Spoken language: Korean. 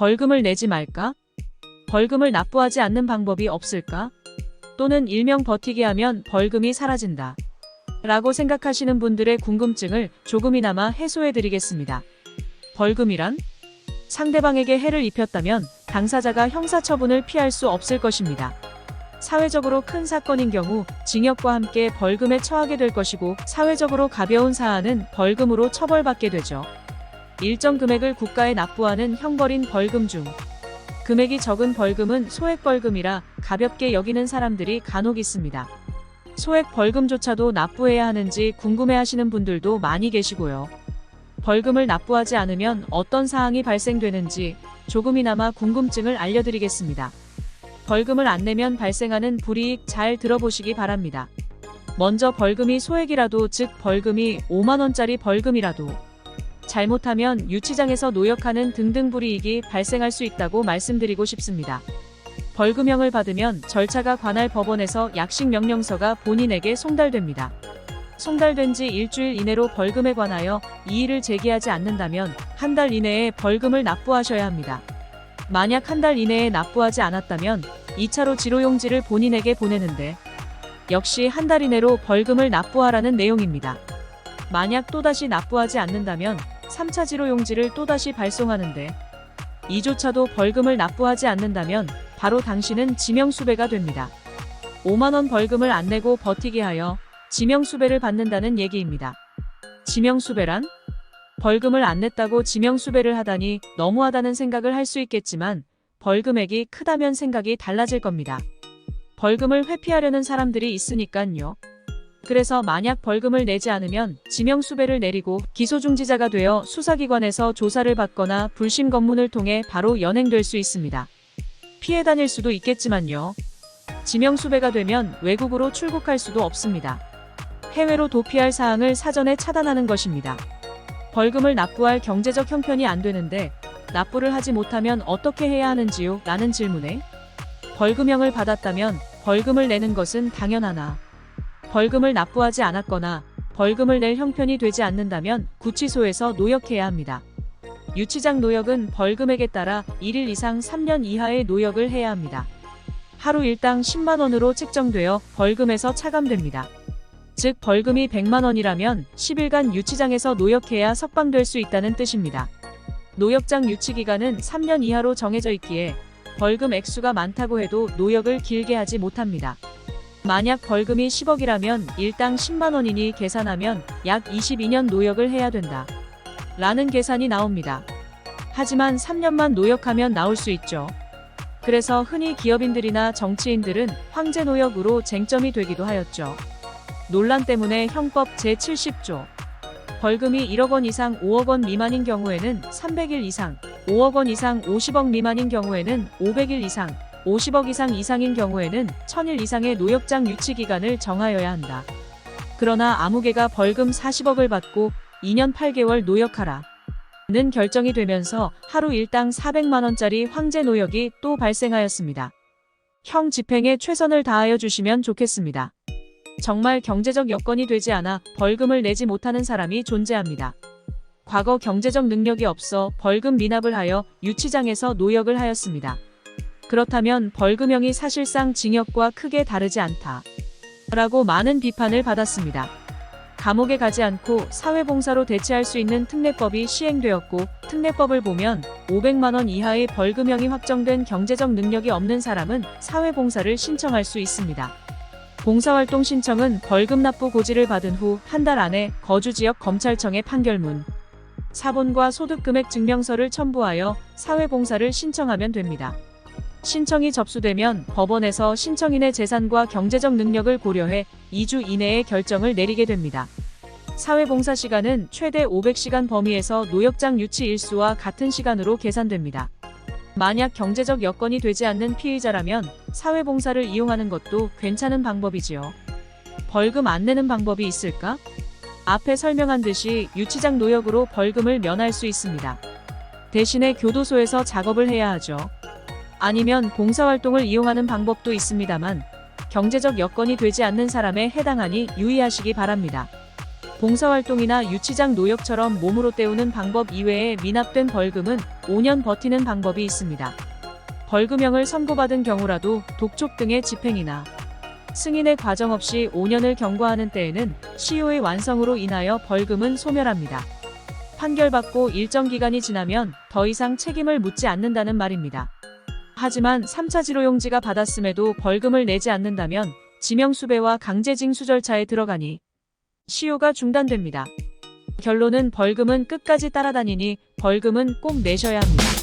벌금을 내지 말까? 벌금을 납부하지 않는 방법이 없을까? 또는 일명 버티기 하면 벌금이 사라진다. 라고 생각하시는 분들의 궁금증을 조금이나마 해소해드리겠습니다. 벌금이란? 상대방에게 해를 입혔다면 당사자가 형사처분을 피할 수 없을 것입니다. 사회적으로 큰 사건인 경우 징역과 함께 벌금에 처하게 될 것이고, 사회적으로 가벼운 사안은 벌금으로 처벌받게 되죠. 일정 금액을 국가에 납부하는 형벌인 벌금 중 금액이 적은 벌금은 소액벌금이라 가볍게 여기는 사람들이 간혹 있습니다. 소액 벌금조차도 납부해야 하는지 궁금해하시는 분들도 많이 계시고요. 벌금을 납부하지 않으면 어떤 사항이 발생되는지 조금이나마 궁금증을 알려드리겠습니다. 벌금을 안 내면 발생하는 불이익 잘 들어보시기 바랍니다. 먼저 벌금이 소액이라도, 즉 벌금이 5만원짜리 벌금이라도 잘못하면 유치장에서 노역하는 등등 불이익이 발생할 수 있다고 말씀드리고 싶습니다. 벌금형을 받으면 절차가 관할 법원에서 약식 명령서가 본인에게 송달됩니다. 송달된 지 일주일 이내로 벌금에 관하여 이의를 제기하지 않는다면 한 달 이내에 벌금을 납부하셔야 합니다. 만약 한 달 이내에 납부하지 않았다면 2차로 지로용지를 본인에게 보내는데, 역시 한 달 이내로 벌금을 납부하라는 내용입니다. 만약 또다시 납부하지 않는다면 3차 지로용지를 또다시 발송하는데, 이조차도 벌금을 납부하지 않는다면 바로 당신은 지명수배가 됩니다. 5만원 벌금을 안 내고 버티게 하여 지명수배를 받는다는 얘기입니다. 지명수배란? 벌금을 안 냈다고 지명수배를 하다니 너무하다는 생각을 할 수 있겠지만, 벌금액이 크다면 생각이 달라질 겁니다. 벌금을 회피하려는 사람들이 있으니깐요. 그래서 만약 벌금을 내지 않으면 지명수배를 내리고 기소중지자가 되어 수사기관에서 조사를 받거나 불심 검문을 통해 바로 연행될 수 있습니다. 피해 다닐 수도 있겠지만요. 지명수배가 되면 외국으로 출국할 수도 없습니다. 해외로 도피할 사항을 사전에 차단하는 것입니다. 벌금을 납부할 경제적 형편이 안 되는데 납부를 하지 못하면 어떻게 해야 하는지요? 라는 질문에 벌금형을 받았다면 벌금을 내는 것은 당연하나, 벌금을 납부하지 않았거나 벌금을 낼 형편이 되지 않는다면 구치소에서 노역해야 합니다. 유치장 노역은 벌금액에 따라 1일 이상 3년 이하의 노역을 해야 합니다. 하루 일당 10만원으로 책정되어 벌금에서 차감됩니다. 즉 벌금이 100만원이라면 10일간 유치장에서 노역해야 석방될 수 있다는 뜻입니다. 노역장 유치기간은 3년 이하로 정해져 있기에 벌금 액수가 많다고 해도 노역을 길게 하지 못합니다. 만약 벌금이 10억이라면 일당 10만원이니 계산하면 약 22년 노역을 해야 된다. 라는 계산이 나옵니다. 하지만 3년만 노역하면 나올 수 있죠. 그래서 흔히 기업인들이나 정치인들은 황제노역으로 쟁점이 되기도 하였죠. 논란 때문에 형법 제70조 벌금이 1억원 이상 5억원 미만인 경우에는 300일 이상, 5억원 이상 50억 미만인 경우에는 500일 이상, 50억 이상 이상인 경우에는 1000일 이상의 노역장 유치기간을 정하여야 한다. 그러나 아무개가 벌금 40억을 받고 2년 8개월 노역하라 는 결정이 되면서 하루 일당 400만원짜리 황제노역이 또 발생하였습니다. 형 집행에 최선을 다하여 주시면 좋겠습니다. 정말 경제적 여건이 되지 않아 벌금을 내지 못하는 사람이 존재합니다. 과거 경제적 능력이 없어 벌금 미납을 하여 유치장에서 노역을 하였습니다. 그렇다면 벌금형이 사실상 징역과 크게 다르지 않다. 라고 많은 비판을 받았습니다. 감옥에 가지 않고 사회봉사로 대체할 수 있는 특례법이 시행되었고, 특례법을 보면 500만원 이하의 벌금형이 확정된 경제적 능력이 없는 사람은 사회봉사를 신청할 수 있습니다. 봉사활동 신청은 벌금 납부 고지를 받은 후 한 달 안에 거주지역 검찰청에 판결문, 사본과 소득금액 증명서를 첨부하여 사회봉사를 신청하면 됩니다. 신청이 접수되면 법원에서 신청인의 재산과 경제적 능력을 고려해 2주 이내에 결정을 내리게 됩니다. 사회봉사 시간은 최대 500시간 범위에서 노역장 유치 일수와 같은 시간으로 계산됩니다. 만약 경제적 여건이 되지 않는 피의자라면 사회봉사를 이용하는 것도 괜찮은 방법이지요. 벌금 안 내는 방법이 있을까? 앞에 설명한 듯이 유치장 노역으로 벌금을 면할 수 있습니다. 대신에 교도소에서 작업을 해야 하죠. 아니면 봉사활동을 이용하는 방법도 있습니다만 경제적 여건이 되지 않는 사람에 해당하니 유의하시기 바랍니다. 봉사활동이나 유치장 노역처럼 몸으로 때우는 방법 이외에 미납된 벌금은 5년 버티는 방법이 있습니다. 벌금형을 선고받은 경우라도 독촉 등의 집행이나 승인의 과정 없이 5년을 경과하는 때에는 시효의 완성으로 인하여 벌금은 소멸합니다. 판결받고 일정 기간이 지나면 더 이상 책임을 묻지 않는다는 말입니다. 하지만 3차 지로용지가 받았음에도 벌금을 내지 않는다면 지명수배와 강제징수 절차에 들어가니 시효가 중단됩니다. 결론은 벌금은 끝까지 따라다니니 벌금은 꼭 내셔야 합니다.